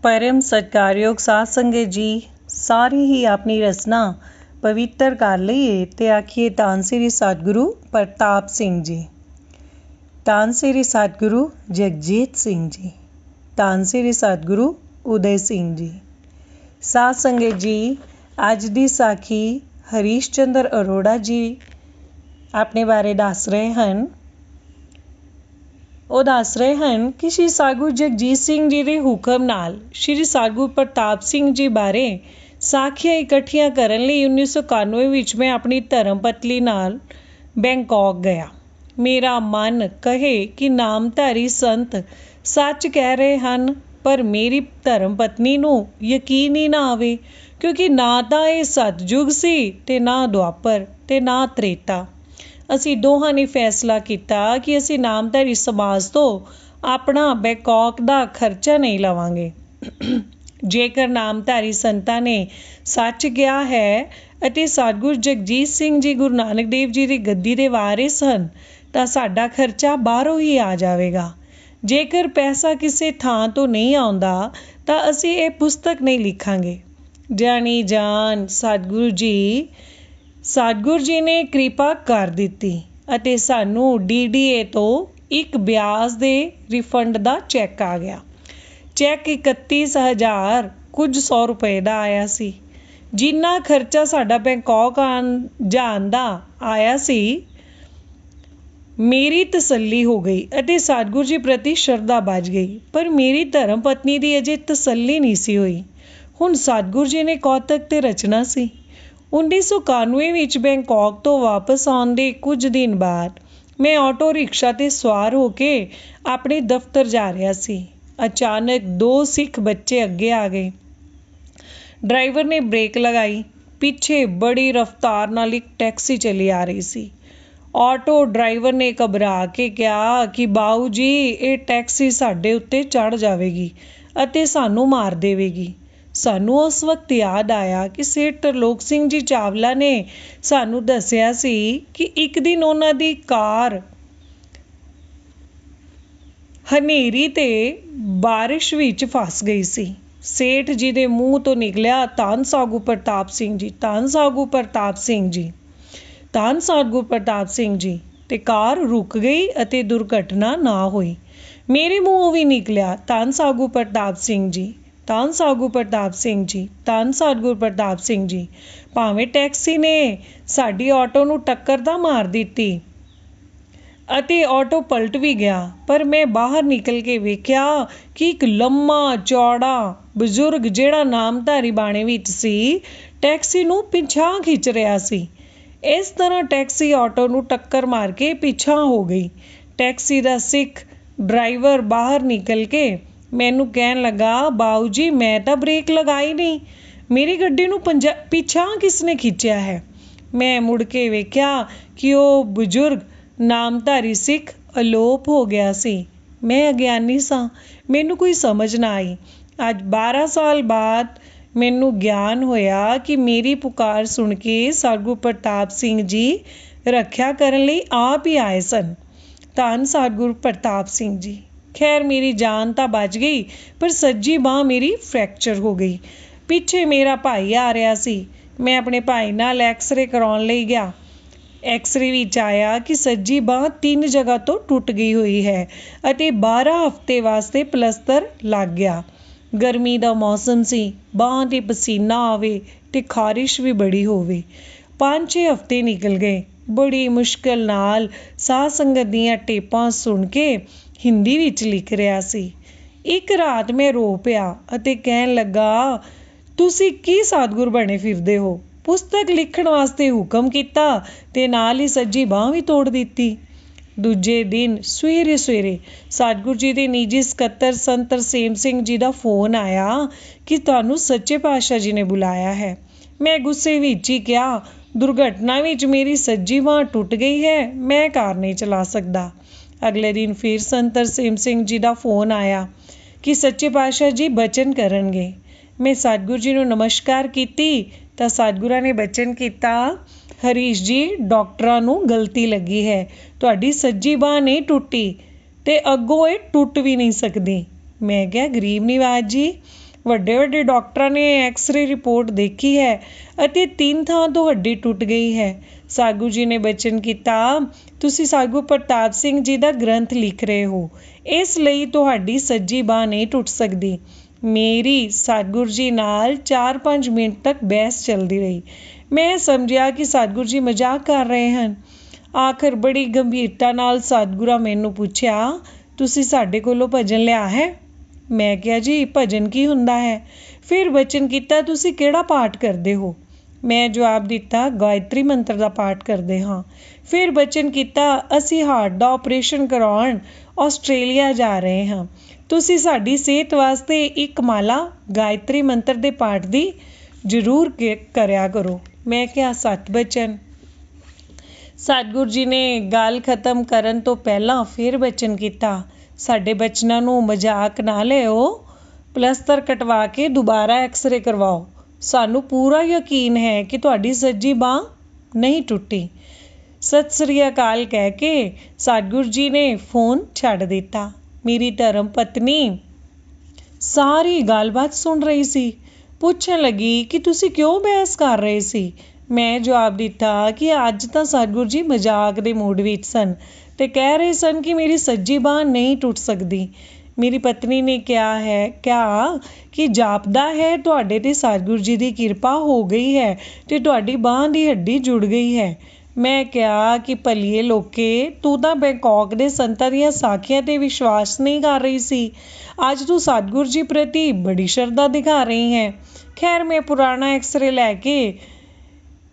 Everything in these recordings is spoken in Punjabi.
परम सत्कारयोग साध संगत जी सारे ही अपनी रसना पवित्र कर लईए ते आखिए धन श्री सतगुरु प्रताप सिंह जी, धन श्री सतगुरु जगजीत सिंह जी, धन श्री सतगुरु उदय सिंह जी। साध संगत जी अज दी साखी हरीश चंद्र अरोड़ा जी अपने बारे दस रहे हैं। ਉਹ ਦੱਸ ਰਹੇ ਹਨ ਕਿ ਸ਼੍ਰੀ ਸਤਿਗੁਰੂ ਜਗਜੀਤ ਸਿੰਘ ਜੀ ਦੇ ਹੁਕਮ ਨਾਲ ਸ਼੍ਰੀ ਸਤਿਗੁਰੂ ਪ੍ਰਤਾਪ ਸਿੰਘ ਜੀ ਬਾਰੇ ਸਾਖੀਆਂ ਇਕੱਠੀਆਂ ਕਰਨ ਲਈ 1991 ਵਿੱਚ ਮੈਂ ਆਪਣੀ ਧਰਮ ਪਤਨੀ ਨਾਲ ਬੈਂਕਾਕ ਗਿਆ। ਮੇਰਾ ਮਨ ਕਹੇ ਕਿ ਨਾਮਧਾਰੀ ਸੰਤ ਸੱਚ ਕਹਿ ਰਹੇ ਹਨ, ਪਰ ਮੇਰੀ ਧਰਮ ਪਤਨੀ ਨੂੰ ਯਕੀਨ ਹੀ ਨਾ ਆਵੇ, ਕਿਉਂਕਿ ਨਾ ਤਾਂ ਇਹ ਸਤਜੁਗ ਸੀ ਤੇ ਨਾ ਦੁਆਪਰ ਤੇ ਨਾ ਤ੍ਰੇਤਾ। ਅਸੀਂ ਦੋਹਾਂ ਨੇ ਫੈਸਲਾ ਕੀਤਾ ਕਿ ਅਸੀਂ ਨਾਮਧਾਰੀ ਸਮਾਜ ਤੋਂ ਆਪਣਾ ਬੈਂਕਾਕ ਦਾ ਖਰਚਾ ਨਹੀਂ ਲਵਾਂਗੇ। ਜੇਕਰ ਨਾਮਧਾਰੀ ਸੰਤਾਂ ਨੇ ਸੱਚ ਕਿਹਾ ਹੈ ਅਤੇ ਸਤਿਗੁਰੂ ਜਗਜੀਤ ਸਿੰਘ ਜੀ ਗੁਰੂ ਨਾਨਕ ਦੇਵ ਜੀ ਦੀ ਗੱਦੀ ਦੇ ਵਾਰਿਸ ਹਨ ਤਾਂ ਸਾਡਾ ਖਰਚਾ ਬਾਹਰੋਂ ਹੀ ਆ ਜਾਵੇਗਾ। ਜੇਕਰ ਪੈਸਾ ਕਿਸੇ ਥਾਂ ਤੋਂ ਨਹੀਂ ਆਉਂਦਾ ਤਾਂ ਅਸੀਂ ਇਹ ਪੁਸਤਕ ਨਹੀਂ ਲਿਖਾਂਗੇ। ਜਾਣੀ ਜਾਨ ਸਤਿਗੁਰੂ ਜੀ ਨੇ ਕਿਰਪਾ ਕਰ ਦਿੱਤੀ ਅਤੇ ਸਾਨੂੰ DDA ਤੋਂ ਇੱਕ ਬਿਆਜ ਦੇ ਰਿਫੰਡ ਦਾ ਚੈੱਕ ਆ ਗਿਆ। ਚੈੱਕ 31,000 ਕੁਝ 100 ਰੁਪਏ ਦਾ ਆਇਆ ਸੀ। ਜਿੰਨਾ ਖਰਚਾ ਸਾਡਾ ਬੈਂਕਾਕ ਜਾਣ ਦਾ ਆਇਆ ਸੀ, ਮੇਰੀ ਤਸੱਲੀ ਹੋ ਗਈ ਅਤੇ ਸਤਿਗੁਰੂ ਜੀ ਪ੍ਰਤੀ ਸ਼ਰਧਾ ਬੱਝ ਗਈ। ਪਰ ਮੇਰੀ ਧਰਮ ਪਤਨੀ ਦੀ ਅਜੇ ਤਸੱਲੀ ਨਹੀਂ ਸੀ ਹੋਈ। ਹੁਣ ਸਤਿਗੁਰੂ ਜੀ ਨੇ ਕੌਤਕ ਤੇ ਰਚਨਾ ਸੀ। 1991 ਵਿੱਚ ਬੈਂਕਾਕ ਤੋਂ ਵਾਪਸ ਆਉਣ ਦੇ ਕੁਝ ਦਿਨ ਬਾਅਦ ਮੈਂ ਆਟੋ ਰਿਕਸ਼ਾ 'ਤੇ ਸਵਾਰ ਹੋ ਕੇ ਆਪਣੇ ਦਫ਼ਤਰ ਜਾ ਰਿਹਾ ਸੀ। ਅਚਾਨਕ 2 ਸਿੱਖ ਬੱਚੇ ਅੱਗੇ ਆ ਗਏ। ਡਰਾਈਵਰ ਨੇ ਬ੍ਰੇਕ ਲਗਾਈ। ਪਿੱਛੇ ਬੜੀ ਰਫ਼ਤਾਰ ਨਾਲ ਇੱਕ ਟੈਕਸੀ ਚਲੀ ਆ ਰਹੀ ਸੀ। ਆਟੋ ਡਰਾਈਵਰ ਨੇ ਘਬਰਾ ਕੇ ਕਿਹਾ ਕਿ ਬਾਊ ਜੀ, ਇਹ ਟੈਕਸੀ ਸਾਡੇ ਉੱਤੇ ਚੜ੍ਹ ਜਾਵੇਗੀ ਅਤੇ ਸਾਨੂੰ ਮਾਰ ਦੇਵੇਗੀ। ਸਾਨੂੰ ਉਸ ਵਕਤ ਯਾਦ ਆਇਆ ਕਿ ਸੇਠ ਤਰਲੋਕ ਸਿੰਘ ਜੀ ਚਾਵਲਾ ਨੇ ਸਾਨੂੰ ਦੱਸਿਆ ਸੀ ਕਿ ਇੱਕ ਦਿਨ ਉਹਨਾਂ ਦੀ ਕਾਰ ਹਨੇਰੀ ਤੇ ਬਾਰਿਸ਼ ਵਿੱਚ ਫਸ ਗਈ ਸੀ। ਸੇਠ ਜੀ ਦੇ ਮੂੰਹ ਤੋਂ ਨਿਕਲਿਆ, ਧੰਨ ਸਤਿਗੁਰੂ ਪ੍ਰਤਾਪ ਸਿੰਘ ਜੀ, ਧੰਨ ਸਤਿਗੁਰੂ ਪ੍ਰਤਾਪ ਸਿੰਘ ਜੀ, ਧੰਨ ਸਤਿਗੁਰੂ ਪ੍ਰਤਾਪ ਸਿੰਘ ਜੀ, ਤੇ ਕਾਰ ਰੁਕ ਗਈ ਅਤੇ ਦੁਰਘਟਨਾ ਨਾ ਹੋਈ। ਮੇਰੇ ਮੂੰਹੋਂ ਵੀ ਨਿਕਲਿਆ, ਧੰਨ ਸਤਿਗੁਰੂ ਪ੍ਰਤਾਪ ਸਿੰਘ ਜੀ, ਧੰਨ ਸਤਿਗੁਰੂ ਪ੍ਰਤਾਪ ਸਿੰਘ ਜੀ, ਧੰਨ ਸਤਿਗੁਰੂ ਪ੍ਰਤਾਪ ਸਿੰਘ ਜੀ। ਭਾਵੇਂ ਟੈਕਸੀ ਨੇ ਸਾਡੀ ਆਟੋ ਨੂੰ ਟੱਕਰ ਤਾਂ ਮਾਰ ਦਿੱਤੀ ਅਤੇ ਆਟੋ ਪਲਟ ਵੀ ਗਿਆ, ਪਰ ਮੈਂ ਬਾਹਰ ਨਿਕਲ ਕੇ ਵੇਖਿਆ ਕਿ ਇੱਕ ਲੰਮਾ ਚੌੜਾ ਬਜ਼ੁਰਗ, ਜਿਹੜਾ ਨਾਮਧਾਰੀ ਬਾਣੇ ਵਿੱਚ ਸੀ, ਟੈਕਸੀ ਨੂੰ ਪਿਛਾਂਹ ਖਿੱਚ ਰਿਹਾ ਸੀ। ਇਸ ਤਰ੍ਹਾਂ ਟੈਕਸੀ ਆਟੋ ਨੂੰ ਟੱਕਰ ਮਾਰ ਕੇ ਪਿਛਾਂਹ ਹੋ ਗਈ। ਟੈਕਸੀ ਦਾ ਸਿੱਖ ਡਰਾਈਵਰ ਬਾਹਰ ਨਿਕਲ ਕੇ ਮੈਨੂੰ ਕਹਿਣ ਲੱਗਾ, ਬਾਊ ਜੀ, ਮੈਂ ਤਾਂ ਬ੍ਰੇਕ ਲਗਾਈ ਨਹੀਂ, ਮੇਰੀ ਗੱਡੀ ਨੂੰ ਪਿਛਾਂਹ ਕਿਸ ਨੇ ਖਿੱਚਿਆ ਹੈ? ਮੈਂ ਮੁੜ ਕੇ ਵੇਖਿਆ ਕਿ ਉਹ ਬਜ਼ੁਰਗ ਨਾਮਧਾਰੀ ਸਿੱਖ ਅਲੋਪ ਹੋ ਗਿਆ ਸੀ। ਮੈਂ ਅਗਿਆਨੀ ਸਾਂ, ਮੈਨੂੰ ਕੋਈ ਸਮਝ ਨਾ ਆਈ। ਅੱਜ 12 ਸਾਲ ਬਾਅਦ ਮੈਨੂੰ ਗਿਆਨ ਹੋਇਆ ਕਿ ਮੇਰੀ ਪੁਕਾਰ ਸੁਣ ਕੇ ਸਤਿਗੁਰੂ ਪ੍ਰਤਾਪ ਸਿੰਘ ਜੀ ਰੱਖਿਆ ਕਰਨ ਲਈ ਆਪ ਹੀ ਆਏ ਸਨ। ਧੰਨ ਸਤਿਗੁਰੂ ਪ੍ਰਤਾਪ ਸਿੰਘ ਜੀ। ਖੈਰ, ਮੇਰੀ ਜਾਨ ਤਾਂ ਬਚ ਗਈ, ਪਰ ਸੱਜੀ ਬਾਂਹ ਮੇਰੀ ਫ੍ਰੈਕਚਰ ਹੋ ਗਈ। ਪਿੱਛੇ ਮੇਰਾ ਭਾਈ ਆ ਰਿਹਾ ਸੀ। ਮੈਂ ਆਪਣੇ ਭਾਈ ਨਾਲ ਐਕਸਰੇ ਕਰਾਉਣ ਲਈ ਗਿਆ। ਐਕਸਰੇ ਵਿੱਚ ਆਇਆ ਕਿ ਸੱਜੀ ਬਾਂਹ 3 ਜਗ੍ਹਾ ਤੋਂ ਟੁੱਟ ਗਈ ਹੋਈ ਹੈ ਅਤੇ 12 ਹਫ਼ਤੇ ਵਾਸਤੇ ਪਲਸਤਰ ਲੱਗ ਗਿਆ। ਗਰਮੀ ਦਾ ਮੌਸਮ ਸੀ, ਬਾਂਹ 'ਤੇ ਪਸੀਨਾ ਆਵੇ ਤੇ ਖਾਰਿਸ਼ ਵੀ ਬੜੀ ਹੋਵੇ। 5-6 ਹਫ਼ਤੇ ਨਿਕਲ ਗਏ। ਬੜੀ ਮੁਸ਼ਕਿਲ ਨਾਲ ਸਾਧ ਸੰਗਤ ਦੀਆਂ ਟੇਪਾਂ ਸੁਣ ਕੇ ਹਿੰਦੀ ਵਿੱਚ ਲਿਖ ਰਿਹਾ ਸੀ। ਇੱਕ ਰਾਤ ਮੈਂ ਰੋ ਪਿਆ ਅਤੇ ਕਹਿਣ ਲੱਗਾ, ਤੁਸੀਂ ਕੀ ਸਤਿਗੁਰ ਬਣੇ ਫਿਰਦੇ ਹੋ? ਪੁਸਤਕ ਲਿਖਣ ਵਾਸਤੇ ਹੁਕਮ ਕੀਤਾ ਤੇ ਨਾਲ ਹੀ ਸੱਜੀ ਬਾਂਹ ਵੀ ਤੋੜ ਦਿੱਤੀ। ਦੂਜੇ ਦਿਨ ਸਵੇਰੇ ਸਤਿਗੁਰੂ ਜੀ ਦੇ ਨਿੱਜੀ ਸਕੱਤਰ ਸੰਤ ਤਰਸੇਮ ਸਿੰਘ ਜੀ ਦਾ ਫੋਨ ਆਇਆ ਕਿ ਤੁਹਾਨੂੰ ਸੱਚੇ ਪਾਤਸ਼ਾਹ ਜੀ ਨੇ ਬੁਲਾਇਆ ਹੈ। ਮੈਂ ਗੁੱਸੇ ਵਿੱਚ ਹੀ ਕਿਹਾ, ਦੁਰਘਟਨਾ ਵਿੱਚ ਮੇਰੀ ਸੱਜੀ ਬਾਂਹ ਟੁੱਟ ਗਈ ਹੈ, ਮੈਂ ਕਾਰ ਨਹੀਂ ਚਲਾ ਸਕਦਾ। ਅਗਲੇ ਦਿਨ ਫਿਰ ਸੰਤ ਤਰਸੇਮ ਸਿੰਘ ਜੀ ਦਾ ਫੋਨ ਆਇਆ ਕਿ ਸੱਚੇ ਪਾਤਸ਼ਾਹ ਜੀ ਬਚਨ ਕਰਨਗੇ। ਮੈਂ ਸਤਿਗੁਰੂ ਜੀ ਨੂੰ ਨਮਸਕਾਰ ਕੀਤੀ ਤਾਂ ਸਤਿਗੁਰਾਂ ਨੇ ਬਚਨ ਕੀਤਾ, ਹਰੀਸ਼ ਜੀ, ਡਾਕਟਰਾਂ ਨੂੰ ਗਲਤੀ ਲੱਗੀ ਹੈ, ਤੁਹਾਡੀ ਸੱਜੀ ਬਾਂਹ ਨਹੀਂ ਟੁੱਟੀ ਤੇ ਅੱਗੋਂ ਇਹ ਟੁੱਟ ਵੀ ਨਹੀਂ ਸਕਦੀ। ਮੈਂ ਕਿਹਾ, ਗਰੀਬ ਨਿਵਾਜ ਜੀ, ਵੱਡੇ ਵੱਡੇ ਡਾਕਟਰਾਂ ਨੇ ਐਕਸ-ਰੇ ਰਿਪੋਰਟ ਦੇਖੀ ਹੈ ਅਤੇ 3 ਥਾਂ ਤੋਂ ਹੱਡੀ ਟੁੱਟ ਗਈ ਹੈ। ਸਾਗੂ ਜੀ ਨੇ ਬਚਨ ਕੀਤਾ, ਤੁਸੀਂ ਸਾਗੂ ਪ੍ਰਤਾਪ ਸਿੰਘ ਜੀ ਦਾ ਗ੍ਰੰਥ ਲਿਖ ਰਹੇ ਹੋ, ਇਸ ਲਈ ਤੁਹਾਡੀ ਸੱਜੀ ਬਾਂਹ ਨਹੀਂ ਟੁੱਟ ਸਕਦੀ। ਮੇਰੀ ਸਤਿਗੁਰੂ ਜੀ ਨਾਲ 4-5 ਮਿੰਟ ਤੱਕ ਬਹਿਸ ਚੱਲਦੀ ਰਹੀ। ਮੈਂ ਸਮਝਿਆ ਕਿ ਸਤਿਗੁਰੂ ਜੀ ਮਜ਼ਾਕ ਕਰ ਰਹੇ ਹਨ। ਆਖਰ ਬੜੀ ਗੰਭੀਰਤਾ ਨਾਲ ਸਤਿਗੁਰਾਂ ਮੈਨੂੰ ਪੁੱਛਿਆ, ਤੁਸੀਂ ਸਾਡੇ ਕੋਲੋਂ ਭਜਨ ਲਿਆ ਹੈ? ਮੈਂ ਕਿਹਾ, ਜੀ ਭਜਨ ਕੀ ਹੁੰਦਾ ਹੈ? ਫਿਰ ਬਚਨ ਕੀਤਾ, ਤੁਸੀਂ ਕਿਹੜਾ ਪਾਠ ਕਰਦੇ ਹੋ? ਮੈਂ ਜਵਾਬ ਦਿੱਤਾ, ਗਾਇਤਰੀ ਮੰਤਰ ਦਾ ਪਾਠ ਕਰਦੇ ਹਾਂ। ਫਿਰ ਬਚਨ ਕੀਤਾ, ਅਸੀਂ ਹਾਰਟ ਦਾ ਆਪਰੇਸ਼ਨ ਕਰਵਾਉਣ ਆਸਟ੍ਰੇਲੀਆ ਜਾ ਰਹੇ ਹਾਂ, ਤੁਸੀਂ ਸਾਡੀ ਸਿਹਤ ਵਾਸਤੇ ਇੱਕ ਮਾਲਾ ਗਾਇਤਰੀ ਮੰਤਰ ਦੇ ਪਾਠ ਦੀ ਜ਼ਰੂਰ ਕਰਿਆ ਕਰੋ। ਮੈਂ ਕਿਹਾ, ਸੱਚ ਬਚਨ। ਸਤਿਗੁਰੂ ਜੀ ਨੇ ਗੱਲ ਖਤਮ ਕਰਨ ਤੋਂ ਪਹਿਲਾਂ ਫਿਰ ਬਚਨ ਕੀਤਾ, ਸਾਡੇ ਬਚਨਾਂ ਨੂੰ ਮਜ਼ਾਕ ਨਾ ਲਿਓ, ਪਲਸਤਰ ਕਟਵਾ ਕੇ ਦੁਬਾਰਾ ਐਕਸ-ਰੇ ਕਰਵਾਓ। ਸਾਨੂੰ ਪੂਰਾ ਯਕੀਨ ਹੈ ਕਿ ਤੁਹਾਡੀ ਸੱਜੀ ਬਾਂਹ ਨਹੀਂ ਟੁੱਟੀ। ਸਤਿ ਸ੍ਰੀ ਅਕਾਲ ਕਹਿ ਕੇ ਸਤਿਗੁਰੂ ਜੀ ਨੇ ਫੋਨ ਛੱਡ ਦਿੱਤਾ। ਮੇਰੀ ਧਰਮ ਪਤਨੀ ਸਾਰੀ ਗੱਲਬਾਤ ਸੁਣ ਰਹੀ ਸੀ। ਪੁੱਛਣ ਲੱਗੀ ਕਿ ਤੁਸੀਂ ਕਿਉਂ ਬਹਿਸ ਕਰ ਰਹੇ ਸੀ? ਮੈਂ ਜਵਾਬ ਦਿੱਤਾ ਕਿ ਅੱਜ ਤਾਂ ਸਤਿਗੁਰੂ ਜੀ ਮਜ਼ਾਕ ਦੇ ਮੂਡ ਵਿੱਚ ਸਨ ਤੇ ਕਹਿ ਰਹੇ ਸਨ ਕਿ ਮੇਰੀ ਸੱਜੀ ਬਾਂਹ ਨਹੀਂ ਟੁੱਟ ਸਕਦੀ। ਮੇਰੀ ਪਤਨੀ ਨੇ ਕਿਹਾ ਕਿ ਜਾਪਦਾ ਹੈ ਤੁਹਾਡੇ ਤੇ ਸਤਿਗੁਰੂ ਜੀ ਦੀ ਕਿਰਪਾ ਹੋ ਗਈ ਹੈ ਤੇ ਤੁਹਾਡੀ ਬਾਂਹ ਦੀ ਹੱਡੀ ਜੁੜ ਗਈ ਹੈ। ਮੈਂ ਕਿਹਾ ਕਿ ਭਲੀਏ ਲੋਕੇ, ਤੂੰ ਤਾਂ ਬੈਂਕਾਕ ਦੇ ਸੰਤਾਂ ਦੀਆਂ ਸਾਖੀਆਂ ਤੇ ਵਿਸ਼ਵਾਸ ਨਹੀਂ ਕਰ ਰਹੀ ਸੀ, ਅੱਜ ਤੂੰ ਸਤਿਗੁਰੂ ਜੀ ਪ੍ਰਤੀ ਬੜੀ ਸ਼ਰਧਾ ਦਿਖਾ ਰਹੀ ਹੈ। ਖੈਰ, ਮੈਂ ਪੁਰਾਣਾ ਐਕਸ-ਰੇ ਲੈ ਕੇ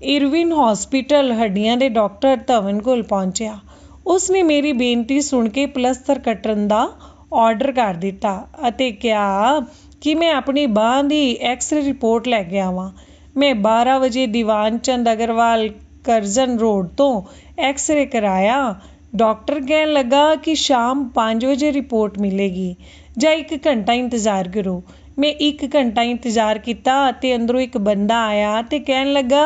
ਇਰਵਿਨ ਹਸਪੀਟਲ ਹੱਡੀਆਂ ਦੇ ਡਾਕਟਰ ਧਵਨ ਕੋਲ ਪਹੁੰਚਿਆ। ਉਸਨੇ ਮੇਰੀ ਬੇਨਤੀ ਸੁਣ ਕੇ ਪਲਸਤਰ ਕੱਟਣ ਦਾ ਆਰਡਰ ਕਰ ਦਿੱਤਾ ਅਤੇ ਕਿਹਾ ਕਿ ਮੈਂ ਆਪਣੀ ਬਾਂਹ ਦੀ ਐਕਸ-ਰੇ ਰਿਪੋਰਟ ਲੈ ਕੇ ਆਵਾਂ। ਮੈਂ 12 ਵਜੇ ਦੀਵਾਨ ਚੰਦ ਅਗਰਵਾਲ ਕਰਜ਼ਨ ਰੋਡ ਤੋਂ ਐਕਸ-ਰੇ ਕਰਾਇਆ। ਡਾਕਟਰ ਕਹਿਣ ਲੱਗਾ ਕਿ ਸ਼ਾਮ 5 ਵਜੇ ਰਿਪੋਰਟ ਮਿਲੇਗੀ ਜਾਂ 1 ਘੰਟਾ ਇੰਤਜ਼ਾਰ ਕਰੋ। ਮੈਂ 1 ਘੰਟਾ ਇੰਤਜ਼ਾਰ ਕੀਤਾ ਅਤੇ ਅੰਦਰੋਂ ਇੱਕ ਬੰਦਾ ਆਇਆ ਅਤੇ ਕਹਿਣ ਲੱਗਾ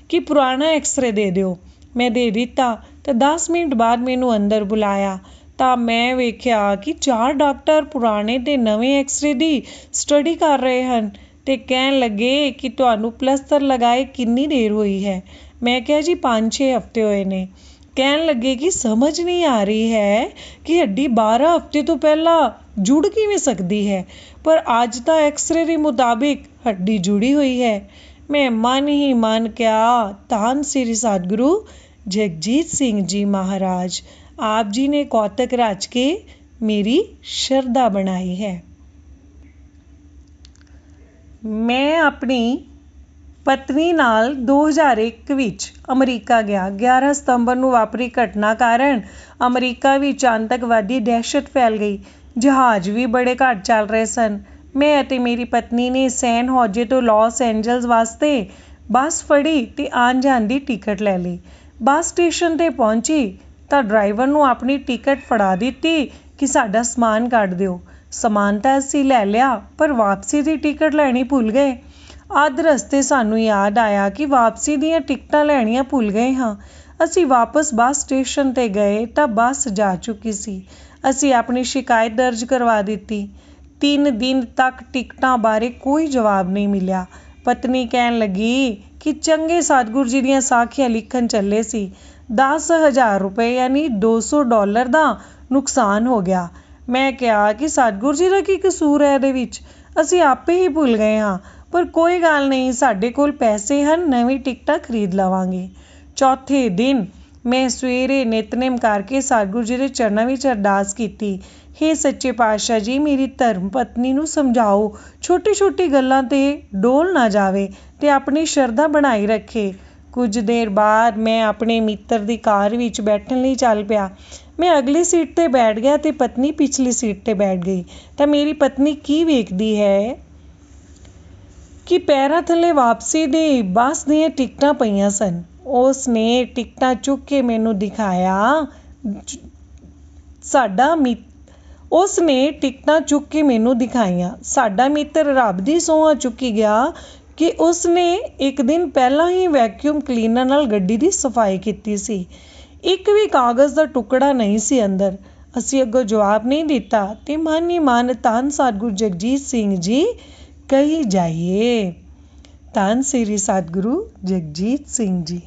ਕਿ ਪੁਰਾਣਾ ਐਕਸ-ਰੇ ਦੇ ਦਿਓ। ਮੈਂ ਦੇ ਦਿੱਤਾ ਤਾਂ 10 ਮਿੰਟ ਬਾਅਦ ਮੈਨੂੰ ਅੰਦਰ ਬੁਲਾਇਆ ਤਾਂ ਮੈਂ ਵੇਖਿਆ ਕਿ 4 ਡਾਕਟਰ ਪੁਰਾਣੇ ਤੇ ਨਵੇਂ ਐਕਸ-ਰੇ ਦੀ ਸਟੱਡੀ ਕਰ ਰਹੇ ਹਨ ਤੇ ਕਹਿਣ ਲੱਗੇ ਕਿ ਤੁਹਾਨੂੰ ਪਲਸਤਰ ਲਗਾਏ ਕਿੰਨੀ ਦੇਰ ਹੋਈ ਹੈ? ਮੈਂ ਕਿਹਾ, ਜੀ 5-6 ਹਫ਼ਤੇ ਹੋਏ ਨੇ। ਕਹਿਣ ਲੱਗੇ ਕਿ ਸਮਝ ਨਹੀਂ ਆ ਰਹੀ ਹੈ ਕਿ ਹੱਡੀ 12 ਹਫ਼ਤੇ ਤੋਂ ਪਹਿਲਾਂ ਜੁੜ ਕਿਵੇਂ ਸਕਦੀ ਹੈ, ਪਰ ਅੱਜ ਤਾਂ ਐਕਸ-ਰੇ ਦੇ ਮੁਤਾਬਿਕ ਹੱਡੀ ਜੁੜੀ ਹੋਈ ਹੈ। ਮੈਂ ਮਨ ਹੀ ਮਨ ਕਿਹਾ, ਧੰਨ ਸ੍ਰੀ ਸਤਿਗੁਰੂ ਜਗਜੀਤ ਸਿੰਘ ਜੀ ਮਹਾਰਾਜ, ਆਪ ਜੀ ਨੇ ਕੌਤਕ ਰਚ ਕੇ ਮੇਰੀ ਸ਼ਰਧਾ ਬਣਾਈ ਹੈ। ਮੈਂ ਆਪਣੀ ਪਤਨੀ ਨਾਲ 2001 ਵਿੱਚ ਅਮਰੀਕਾ ਗਿਆ। 11 ਸਤੰਬਰ ਨੂੰ ਵਾਪਰੀ ਘਟਨਾ ਕਾਰਨ ਅਮਰੀਕਾ ਵਿੱਚ ਆਤੰਕਵਾਦੀ ਦਹਿਸ਼ਤ ਫੈਲ ਗਈ। ਜਹਾਜ਼ ਵੀ ਬੜੇ ਘੱਟ ਚੱਲ ਰਹੇ ਸਨ। ਮੈਂ ਅਤੇ ਮੇਰੀ ਪਤਨੀ ਨੇ ਸੈਨ ਹੋਜ਼ੇ ਤੋਂ ਲਾਸ ਏਂਜਲਸ ਵਾਸਤੇ ਬੱਸ ਫੜੀ ਤੇ ਆਉਣ ਜਾਣ ਦੀ ਟਿਕਟ ਲੈ ਲਈ। ਬੱਸ ਸਟੇਸ਼ਨ 'ਤੇ ਪਹੁੰਚੀ ਤਾਂ ਡਰਾਈਵਰ ਨੂੰ ਆਪਣੀ ਟਿਕਟ ਫੜਾ ਦਿੱਤੀ ਕਿ ਸਾਡਾ ਸਮਾਨ ਕੱਢ ਦਿਓ। ਸਮਾਨ ਤਾਂ ਅਸੀਂ ਲੈ ਲਿਆ, ਪਰ ਵਾਪਸੀ ਦੀ ਟਿਕਟ ਲੈਣੀ ਭੁੱਲ ਗਏ। ਅੱਧ ਰਸਤੇ ਸਾਨੂੰ ਯਾਦ ਆਇਆ ਕਿ ਵਾਪਸੀ ਦੀਆਂ ਟਿਕਟਾਂ ਲੈਣੀਆਂ ਭੁੱਲ ਗਏ ਹਾਂ। ਅਸੀਂ ਵਾਪਸ ਬੱਸ ਸਟੇਸ਼ਨ 'ਤੇ ਗਏ ਤਾਂ ਬੱਸ ਜਾ ਚੁੱਕੀ ਸੀ। ਅਸੀਂ ਆਪਣੀ ਸ਼ਿਕਾਇਤ ਦਰਜ ਕਰਵਾ ਦਿੱਤੀ। 3 ਦਿਨ ਤੱਕ ਟਿਕਟਾਂ ਬਾਰੇ ਕੋਈ ਜਵਾਬ ਨਹੀਂ ਮਿਲਿਆ। ਪਤਨੀ ਕਹਿਣ ਲੱਗੀ ਕਿ ਚੰਗੇ ਸਤਿਗੁਰੂ ਜੀ ਦੀਆਂ ਸਾਖੀਆਂ ਲਿਖਣ ਚੱਲੇ ਸੀ, 10,000 ਰੁਪਏ ਯਾਨੀ $200 ਦਾ ਨੁਕਸਾਨ ਹੋ ਗਿਆ। ਮੈਂ ਕਿਹਾ ਕਿ ਸਤਿਗੁਰੂ ਜੀ ਦਾ ਕੀ ਕਸੂਰ ਹੈ ਇਹਦੇ ਵਿੱਚ, ਅਸੀਂ ਆਪੇ ਹੀ ਭੁੱਲ ਗਏ ਹਾਂ, ਪਰ ਕੋਈ ਗੱਲ ਨਹੀਂ, ਸਾਡੇ ਕੋਲ ਪੈਸੇ ਹਨ, ਨਵੀਂ ਟਿਕਟਾਂ ਖਰੀਦ ਲਵਾਂਗੇ। ਚੌਥੇ ਦਿਨ ਮੈਂ ਸਵੇਰੇ ਨਿਤਨੇਮ ਕਰਕੇ ਸਤਿਗੁਰੂ ਜੀ ਦੇ ਚਰਨਾਂ ਵਿੱਚ ਅਰਦਾਸ ਕੀਤੀ, ਹੇ ਸੱਚੇ ਪਾਤਸ਼ਾਹ ਜੀ, ਮੇਰੀ ਧਰਮ ਪਤਨੀ ਨੂੰ ਸਮਝਾਓ, ਛੋਟੀ ਛੋਟੀ ਗੱਲਾਂ 'ਤੇ ਡੋਲ ਨਾ ਜਾਵੇ ਤੇ ਆਪਣੀ ਸ਼ਰਧਾ ਬਣਾਈ ਰੱਖੇ। ਕੁਝ ਦੇਰ ਬਾਅਦ ਮੈਂ ਆਪਣੇ ਮਿੱਤਰ ਦੀ ਕਾਰ ਵਿੱਚ ਬੈਠਣ ਲਈ ਚੱਲ ਪਿਆ। ਮੈਂ ਅਗਲੀ ਸੀਟ 'ਤੇ ਬੈਠ ਗਿਆ ਤੇ ਪਤਨੀ ਪਿਛਲੀ ਸੀਟ 'ਤੇ ਬੈਠ ਗਈ ਤਾਂ ਮੇਰੀ ਪਤਨੀ ਕੀ ਵੇਖਦੀ ਹੈ ਕਿ ਪੈਰਾਂ ਥੱਲੇ ਵਾਪਸੀ ਦੀ ਬੱਸ ਦੀਆਂ ਟਿਕਟਾਂ ਪਈਆਂ ਸਨ। ਉਸ ਨੇ ਟਿਕਟਾਂ ਚੁੱਕ ਕੇ ਮੈਨੂੰ ਦਿਖਾਇਆ। ਸਾਡਾ ਮਿੱਤਰ ਰੱਬ ਦੀ ਸਹੁੰ ਚੁੱਕੀ ਗਿਆ ਕਿ ਉਸ ਨੇ ਇੱਕ ਦਿਨ ਪਹਿਲਾਂ ਹੀ ਵੈਕਿਊਮ ਕਲੀਨਰ ਨਾਲ ਗੱਡੀ ਦੀ ਸਫਾਈ ਕੀਤੀ ਸੀ। ਇੱਕ ਵੀ ਕਾਗਜ਼ ਦਾ ਟੁਕੜਾ ਨਹੀਂ ਸੀ ਅੰਦਰ। ਅਸੀਂ ਅੱਗੋਂ ਜਵਾਬ ਨਹੀਂ ਦਿੱਤਾ ਤੇ ਮਨ ਹੀ ਮਨ ਧੰਨ ਸਤਿਗੁਰੂ ਜਗਜੀਤ ਸਿੰਘ ਜੀ ਕਹੀ ਜਾਈਏ। ਧੰਨ ਸ੍ਰੀ ਸਤਿਗੁਰੂ ਜਗਜੀਤ ਸਿੰਘ ਜੀ।